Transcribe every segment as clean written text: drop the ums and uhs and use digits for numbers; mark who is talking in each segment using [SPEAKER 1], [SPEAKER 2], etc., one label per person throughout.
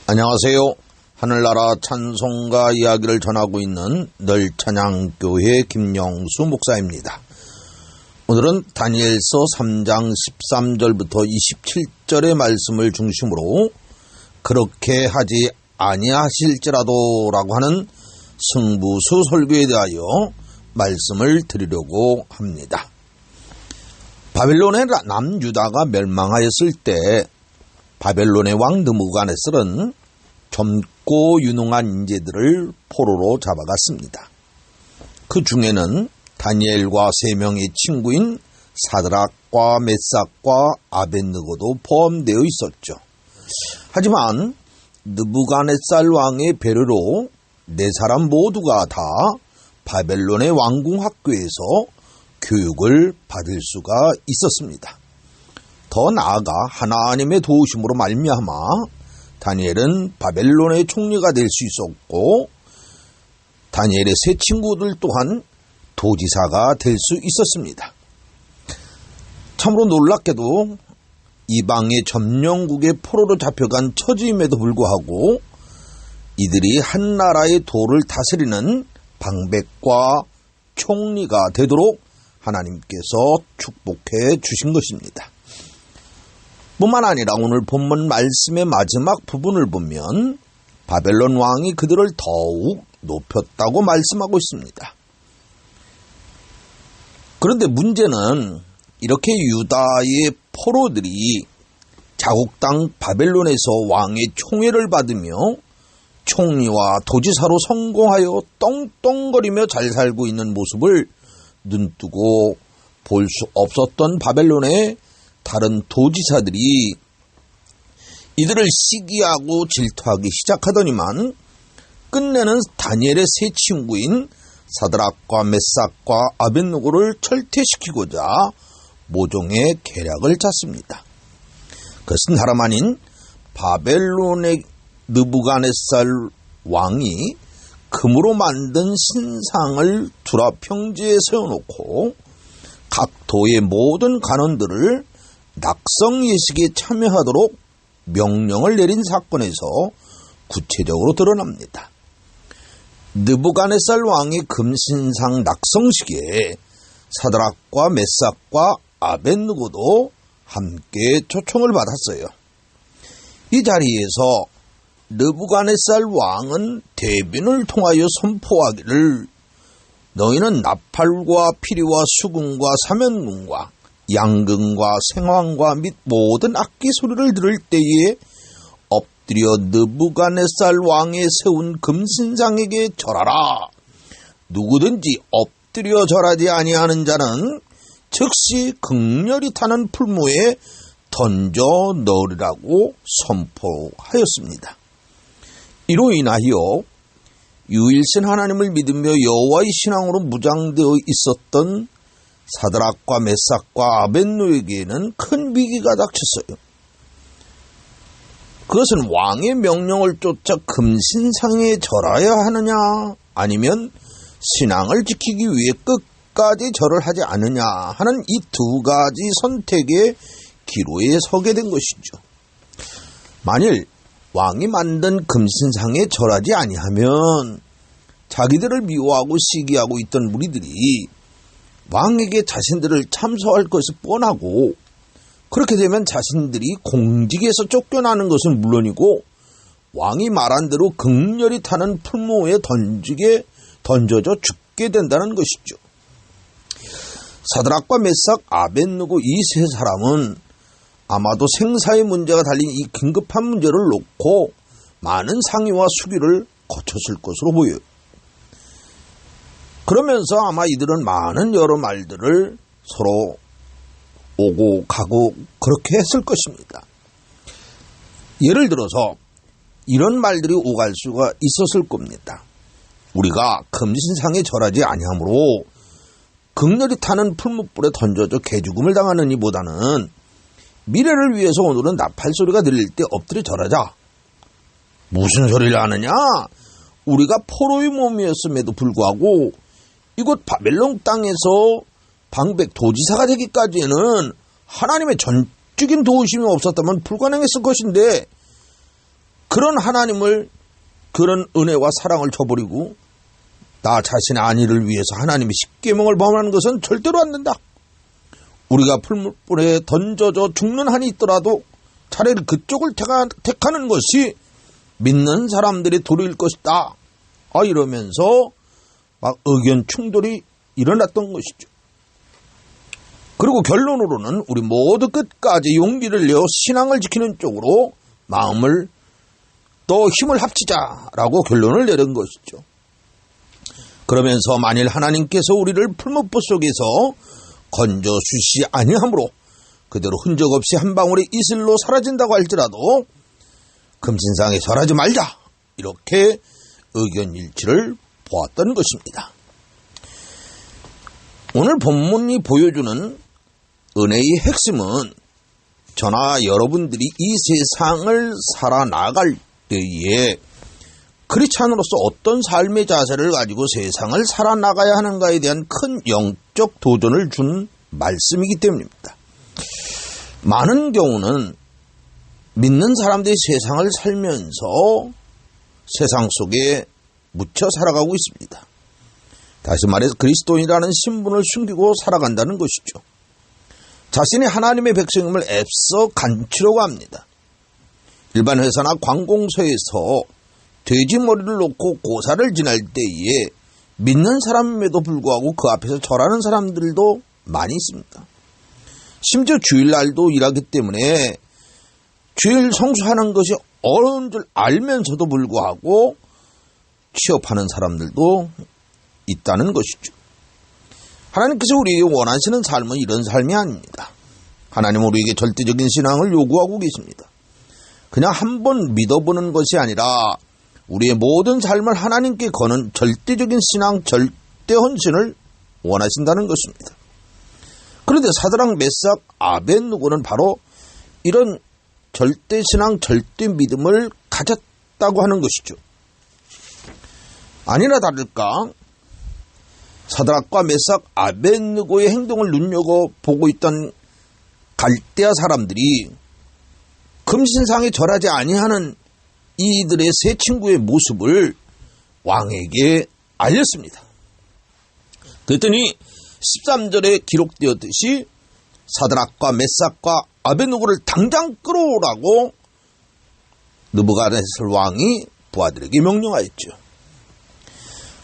[SPEAKER 1] 안녕하세요. 하늘나라 찬송가 이야기를 전하고 있는 널찬양교회 김영수 목사입니다. 오늘은 다니엘서 3장 13절부터 27절의 말씀을 중심으로 그렇게 하지 아니하실지라도 라고 하는 승부수 설교에 대하여 말씀을 드리려고 합니다. 바벨론의 남유다가 멸망하였을 때 바벨론의 왕 느부갓네살은 젊고 유능한 인재들을 포로로 잡아갔습니다. 그 중에는 다니엘과 세 명의 친구인 사드락과 메삭과 아벳느고도 포함되어 있었죠. 하지만 느부갓네살 왕의 배려로 네 사람 모두가 다 바벨론의 왕궁 학교에서 교육을 받을 수가 있었습니다. 더 나아가 하나님의 도우심으로 말미암아 다니엘은 바벨론의 총리가 될 수 있었고 다니엘의 세 친구들 또한 도지사가 될 수 있었습니다. 참으로 놀랍게도 이방의 점령국의 포로로 잡혀간 처지임에도 불구하고 이들이 한 나라의 도를 다스리는 방백과 총리가 되도록 하나님께서 축복해 주신 것입니다. 뿐만 아니라 오늘 본문 말씀의 마지막 부분을 보면 바벨론 왕이 그들을 더욱 높였다고 말씀하고 있습니다. 그런데 문제는 이렇게 유다의 포로들이 자국 땅 바벨론에서 왕의 총애를 받으며 총리와 도지사로 성공하여 떵떵거리며 잘 살고 있는 모습을 눈뜨고 볼 수 없었던 바벨론의 다른 도지사들이 이들을 시기하고 질투하기 시작하더니만 끝내는 다니엘의 세 친구인 사드락과 메삭과 아벳느고를 철퇴시키고자 모종의 계략을 짰습니다. 그것은 다름 아닌 바벨론의 느부갓네살 왕이 금으로 만든 신상을 두라 평지에 세워놓고 각 도의 모든 관원들을 낙성 예식에 참여하도록 명령을 내린 사건에서 구체적으로 드러납니다. 느부갓네살 왕의 금신상 낙성식에 사드락과 메삭과 아벳느고도 함께 초청을 받았어요. 이 자리에서 느부갓네살 왕은 대변을 통하여 선포하기를 너희는 나팔과 피리와 수금과 사면금과 양금과 생황과 및 모든 악기 소리를 들을 때에 엎드려 느부갓네살 왕의 세운 금신상에게 절하라. 누구든지 엎드려 절하지 아니하는 자는 즉시 극렬히 타는 풀무에 던져 넣으리라고 선포하였습니다. 이로 인하여 유일신 하나님을 믿으며 여호와의 신앙으로 무장되어 있었던 사드락과 메삭과 아벳느고에게는 큰 위기가 닥쳤어요. 그것은 왕의 명령을 쫓아 금신상에 절하야 하느냐 아니면 신앙을 지키기 위해 끝까지 절을 하지 않느냐 하는 이 두 가지 선택의 기로에 서게 된 것이죠. 만일 왕이 만든 금신상에 절하지 아니하면 자기들을 미워하고 시기하고 있던 무리들이 왕에게 자신들을 참소할 것이 뻔하고 그렇게 되면 자신들이 공직에서 쫓겨나는 것은 물론이고 왕이 말한 대로 극렬히 타는 풀무에 던져져 죽게 된다는 것이죠. 사드락과 메삭, 아벳느고 이 세 사람은 아마도 생사의 문제가 달린 이 긴급한 문제를 놓고 많은 상의와 수기를 거쳤을 것으로 보여요. 그러면서 아마 이들은 많은 여러 말들을 서로 오고 가고 그렇게 했을 것입니다. 예를 들어서 이런 말들이 오갈 수가 있었을 겁니다. 우리가 금신상에 절하지 아니하므로 극렬히 타는 풀무불에 던져져 개죽음을 당하는 이보다는 미래를 위해서 오늘은 나팔 소리가 들릴 때 엎드려 절하자. 무슨 소리를 하느냐? 우리가 포로의 몸이었음에도 불구하고 이곳 바벨론 땅에서 방백 도지사가 되기까지는 하나님의 전적인 도우심이 없었다면 불가능했을 것인데, 그런 하나님을, 그런 은혜와 사랑을 저버리고 나 자신의 안위를 위해서 하나님의 십계명을 범하는 것은 절대로 안 된다. 우리가 풀물불에 던져져 죽는 한이 있더라도 차라리 그쪽을 택하는 것이 믿는 사람들의 도리일 것이다. 이러면서 막 의견 충돌이 일어났던 것이죠. 그리고 결론으로는 우리 모두 끝까지 용기를 내어 신앙을 지키는 쪽으로 마음을 또 힘을 합치자라고 결론을 내린 것이죠. 그러면서 만일 하나님께서 우리를 풀무불 속에서 건져주시지 아니하므로 그대로 흔적 없이 한 방울의 이슬로 사라진다고 할지라도 금신상에 절하지 말자, 이렇게 의견 일치를 보았던 것입니다. 오늘 본문이 보여주는 은혜의 핵심은 저나 여러분들이 이 세상을 살아나갈 때에 크리스찬으로서 어떤 삶의 자세를 가지고 세상을 살아나가야 하는가에 대한 큰 영적 도전을 준 말씀이기 때문입니다. 많은 경우는 믿는 사람들이 세상을 살면서 세상 속에 묻혀 살아가고 있습니다. 다시 말해서 그리스도인이라는 신분을 숨기고 살아간다는 것이죠. 자신이 하나님의 백성임을 애써 감추려고 합니다. 일반 회사나 관공서에서 돼지 머리를 놓고 고사를 지날 때에 믿는 사람임에도 불구하고 그 앞에서 절하는 사람들도 많이 있습니다. 심지어 주일날도 일하기 때문에 주일 성수하는 것이 어려운 줄 알면서도 불구하고 취업하는 사람들도 있다는 것이죠. 하나님께서 우리에게 원하시는 삶은 이런 삶이 아닙니다. 하나님은 우리에게 절대적인 신앙을 요구하고 계십니다. 그냥 한번 믿어보는 것이 아니라 우리의 모든 삶을 하나님께 거는 절대적인 신앙, 절대 헌신을 원하신다는 것입니다. 그런데 사드락, 메삭, 아벳느고는 바로 이런 절대 신앙, 절대 믿음을 가졌다고 하는 것이죠. 아니나 다를까 사드락과 메삭, 아벳느고의 행동을 눈여겨보고 있던 갈대아 사람들이 금신상에 절하지 아니하는 이들의 세 친구의 모습을 왕에게 알렸습니다. 그랬더니 13절에 기록되었듯이 사드락과 메삭과 아벳느고를 당장 끌어오라고 느부갓네살 왕이 부하들에게 명령하였죠.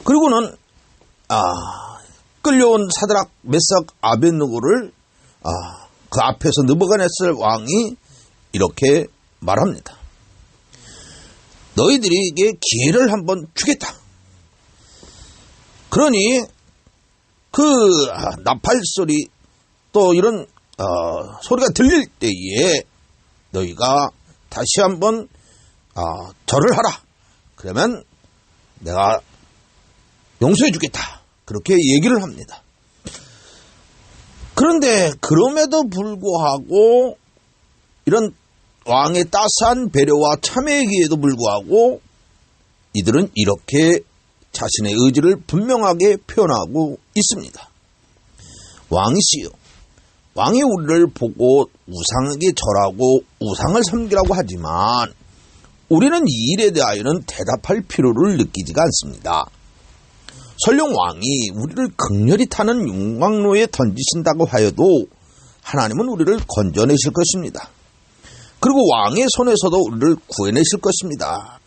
[SPEAKER 1] 그리고는 끌려온 사드락, 메삭, 아벳느고를 그 앞에서 느부갓네살 왕이 이렇게 말합니다. 너희들에게 기회를 한번 주겠다. 그러니 그 나팔 소리 또 이런 소리가 들릴 때에 너희가 다시 한번 절을 하라. 그러면 내가 용서해 주겠다. 그렇게 얘기를 합니다. 그런데 그럼에도 불구하고 이런 왕의 따스한 배려와 참회에게도 불구하고 이들은 이렇게 자신의 의지를 분명하게 표현하고 있습니다. 왕이시여, 왕이 우리를 보고 우상에게 절하고 우상을 섬기라고 하지만 우리는 이 일에 대하여는 대답할 필요를 느끼지가 않습니다. 설령 왕이 우리를 극렬히 타는 용광로에 던지신다고 하여도 하나님은 우리를 건져내실 것입니다. 그리고 왕의 손에서도 우리를 구해내실 것입니다.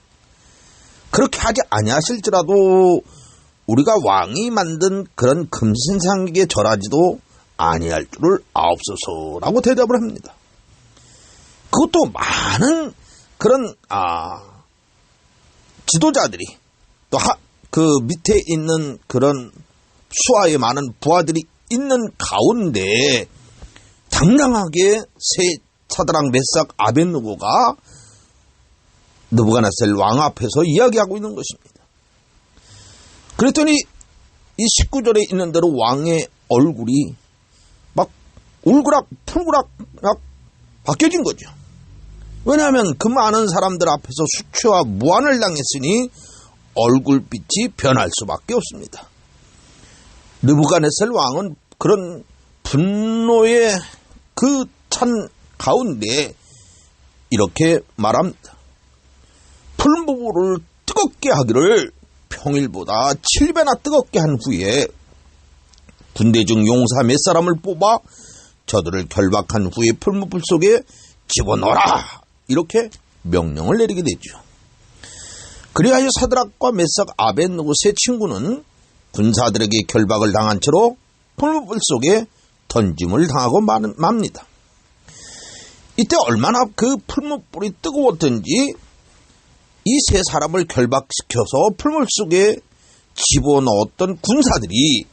[SPEAKER 1] 그렇게 하지 아니하실지라도 우리가 왕이 만든 그런 금신상에게 절하지도 아니할 줄을 아옵소서라고 대답을 합니다. 그것도 많은 그런 지도자들이 또 그 밑에 있는 그런 수하에 많은 부하들이 있는 가운데 당당하게 사드락, 메삭, 아벳느고가 느부갓네살 왕 앞에서 이야기하고 있는 것입니다. 그랬더니 이 19절에 있는 대로 왕의 얼굴이 막 울그락 풀그락 바뀌어진 거죠. 왜냐하면 그 많은 사람들 앞에서 수치와 무안을 당했으니 얼굴빛이 변할 수밖에 없습니다. 느부갓네살 왕은 그런 분노의 그 찬 가운데 이렇게 말합니다. 풀무불을 뜨겁게 하기를 평일보다 7배나 뜨겁게 한 후에 군대 중 용사 몇 사람을 뽑아 저들을 결박한 후에 풀무불 속에 집어넣어라, 이렇게 명령을 내리게 되죠. 그리하여 사드락과 메삭 아벳느고 세 친구는 군사들에게 결박을 당한 채로 풀무불 속에 던짐을 당하고 맙니다. 이때 얼마나 그 풀무불이 뜨거웠던지 이 세 사람을 결박시켜서 풀무 속에 집어넣었던 군사들이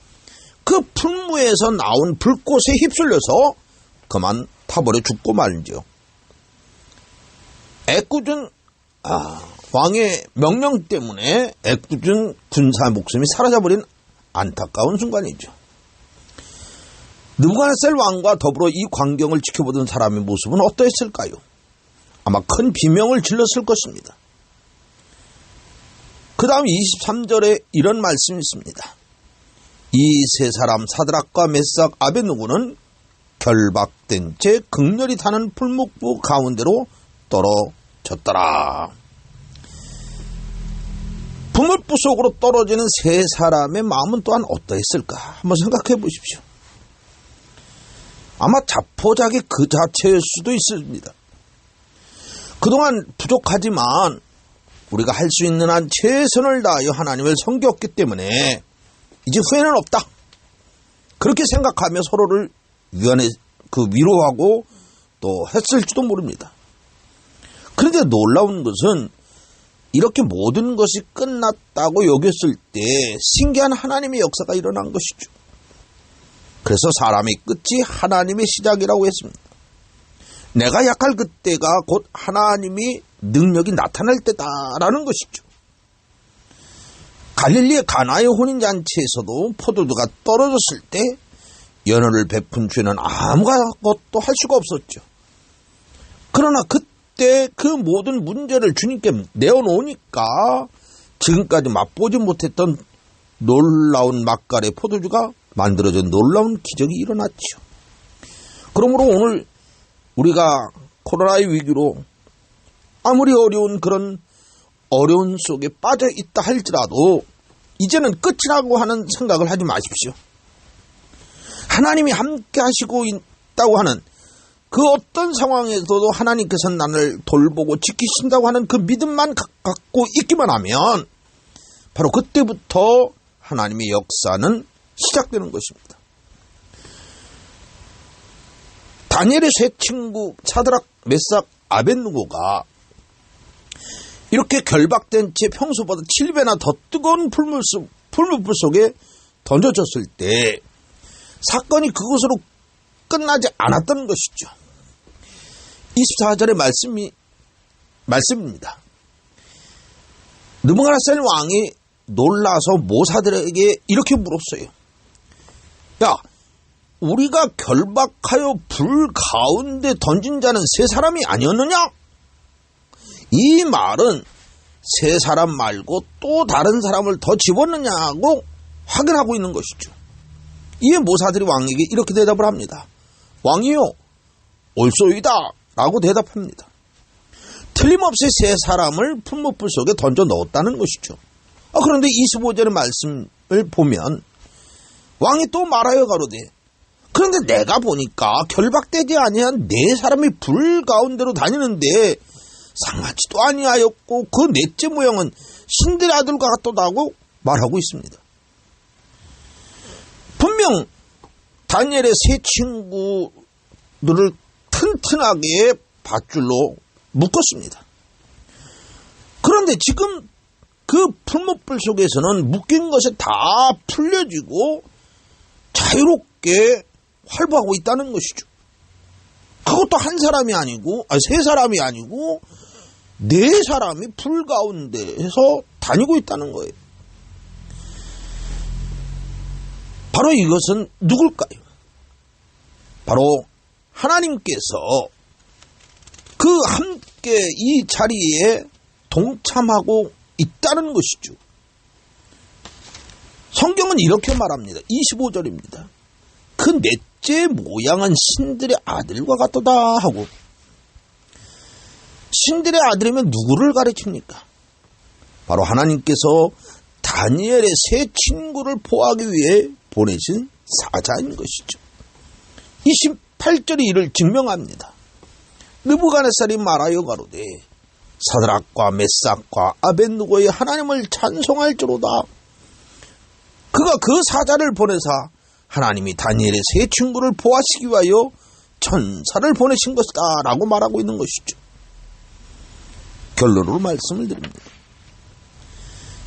[SPEAKER 1] 그 풀무에서 나온 불꽃에 휩쓸려서 그만 타버려 죽고 말죠. 애꿎은 왕의 명령 때문에 애꿎은 군사 목숨이 사라져버린 안타까운 순간이죠. 느부갓네살 왕과 더불어 이 광경을 지켜보던 사람의 모습은 어떠했을까요? 아마 큰 비명을 질렀을 것입니다. 그 다음 23절에 이런 말씀이 있습니다. 이 세 사람 사드락과 메삭 아벳느고는 결박된 채 극렬히 타는 풀무불 가운데로 떨어졌더라. 풀무불 속으로 떨어지는 세 사람의 마음은 또한 어떠했을까? 한번 생각해 보십시오. 아마 자포자기 그 자체일 수도 있습니다. 그동안 부족하지만 우리가 할 수 있는 한 최선을 다하여 하나님을 섬겼기 때문에 이제 후회는 없다, 그렇게 생각하며 서로를 위로하고 또 했을지도 모릅니다. 그런데 놀라운 것은 이렇게 모든 것이 끝났다고 여겼을 때 신기한 하나님의 역사가 일어난 것이죠. 그래서 사람의 끝이 하나님의 시작이라고 했습니다. 내가 약할 그때가 곧 하나님이 능력이 나타날 때다라는 것이죠. 갈릴리의 가나의 혼인잔치에서도 포도주가 떨어졌을 때 연호를 베푼 죄는 아무것도 할 수가 없었죠. 그러나 그때 그 모든 문제를 주님께 내어놓으니까 지금까지 맛보지 못했던 놀라운 맛깔의 포도주가 만들어진 놀라운 기적이 일어났죠. 그러므로 오늘 우리가 코로나의 위기로 아무리 어려운 그런 어려운 속에 빠져 있다 할지라도 이제는 끝이라고 하는 생각을 하지 마십시오. 하나님이 함께 하시고 있다고 하는 그 어떤 상황에서도 하나님께서 나를 돌보고 지키신다고 하는 그 믿음만 갖고 있기만 하면 바로 그때부터 하나님의 역사는 시작되는 것입니다. 다니엘의 세 친구 사드락, 메삭, 아벳느고가 이렇게 결박된 채 평소보다 7배나 더 뜨거운 풀무불 속에 던져졌을 때 사건이 그것으로 끝나지 않았던 것이죠. 24절의 말씀입니다. 느부갓네살 왕이 놀라서 모사들에게 이렇게 물었어요. 야, 우리가 결박하여 불 가운데 던진 자는 세 사람이 아니었느냐? 이 말은 세 사람 말고 또 다른 사람을 더 집었느냐고 확인하고 있는 것이죠. 이에 모사들이 왕에게 이렇게 대답을 합니다. 왕이요, 옳소이다 라고 대답합니다. 틀림없이 세 사람을 풀무불 속에 던져 넣었다는 것이죠. 그런데 25절의 말씀을 보면 왕이 또 말하여 가로되, 그런데 내가 보니까 결박되지 아니한 네 사람이 불 가운데로 다니는데 상하지도 아니하였고 그 넷째 모양은 신들의 아들과 같다고 말하고 있습니다. 분명 다니엘의 세 친구들을 튼튼하게 밧줄로 묶었습니다. 그런데 지금 그 풀무불 속에서는 묶인 것이 다 풀려지고 자유롭게 활보하고 있다는 것이죠. 그것도 한 사람이 아니고, 세 사람이 아니고 네 사람이 불 가운데에서 다니고 있다는 거예요. 바로 이것은 누굴까요? 바로 하나님께서 그 함께 이 자리에 동참하고 있다는 것이죠. 성경은 이렇게 말합니다. 25절입니다. 그 넷째 모양은 신들의 아들과 같도다 하고, 신들의 아들이면 누구를 가르칩니까? 바로 하나님께서 다니엘의 세 친구를 보호하기 위해 보내신 사자인 것이죠. 28절이 이를 증명합니다. 느부갓네살이 말하여 가로되 사드락과 메삭과 아벳느고의 하나님을 찬송할지로다. 그가 그 사자를 보내사 하나님이 다니엘의 세 친구를 보호하시기 위하여 천사를 보내신 것이다 라고 말하고 있는 것이죠. 결론으로 말씀을 드립니다.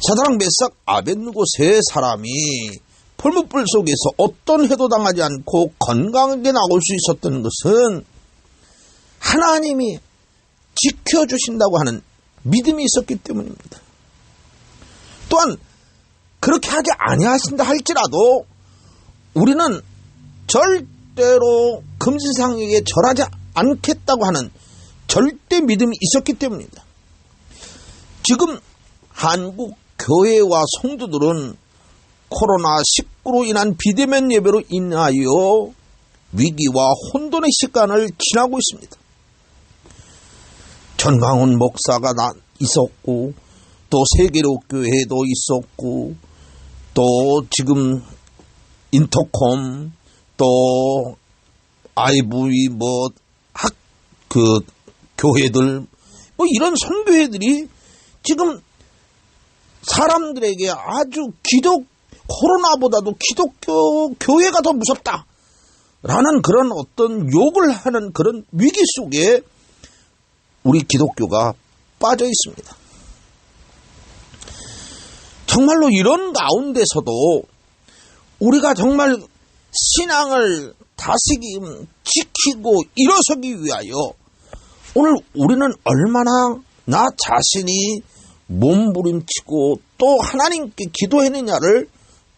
[SPEAKER 1] 사드락, 메삭, 아벳느고 세 사람이 풀무불 속에서 어떤 해도 당하지 않고 건강하게 나올 수 있었던 것은 하나님이 지켜주신다고 하는 믿음이 있었기 때문입니다. 또한 그렇게 하지 아니하신다 할지라도 우리는 절대로 금신상에게 절하지 않겠다고 하는 절대 믿음이 있었기 때문입니다. 지금 한국 교회와 성도들은 코로나19로 인한 비대면 예배로 인하여 위기와 혼돈의 시간을 지나고 있습니다. 전광훈 목사가 있었고, 또 세계로교회도 있었고, 또 지금 인터콤, 또 IV 교회들, 이런 선교회들이 지금 사람들에게 아주 코로나보다도 기독교 교회가 더 무섭다 라는 그런 어떤 욕을 하는 그런 위기 속에 우리 기독교가 빠져 있습니다. 정말로 이런 가운데서도 우리가 정말 신앙을 지키고 일어서기 위하여 오늘 우리는 얼마나 나 자신이 몸부림치고 또 하나님께 기도했느냐를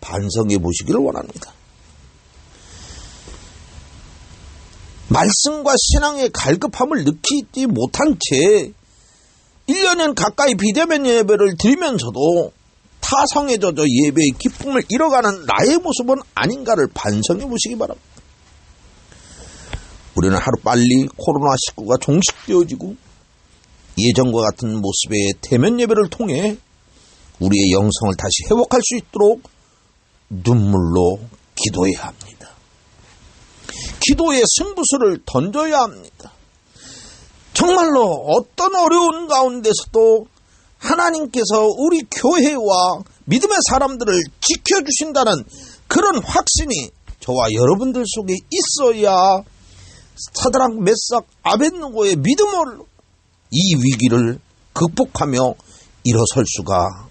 [SPEAKER 1] 반성해 보시기를 원합니다. 말씀과 신앙의 갈급함을 느끼지 못한 채 1년은 가까이 비대면 예배를 드리면서도 타성에 젖어 예배의 기쁨을 잃어가는 나의 모습은 아닌가를 반성해 보시기 바랍니다. 우리는 하루빨리 코로나19가 종식되어지고 예전과 같은 모습의 대면 예배를 통해 우리의 영성을 다시 회복할 수 있도록 눈물로 기도해야 합니다. 기도의 승부수를 던져야 합니다. 정말로 어떤 어려운 가운데서도 하나님께서 우리 교회와 믿음의 사람들을 지켜주신다는 그런 확신이 저와 여러분들 속에 있어야 사드락, 메삭, 아벳느고의 믿음으로 이 위기를 극복하며 일어설 수가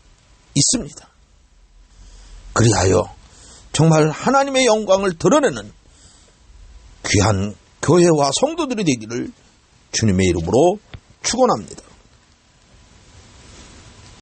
[SPEAKER 1] 있습니다. 그리하여 정말 하나님의 영광을 드러내는 귀한 교회와 성도들이 되기를 주님의 이름으로 축원합니다.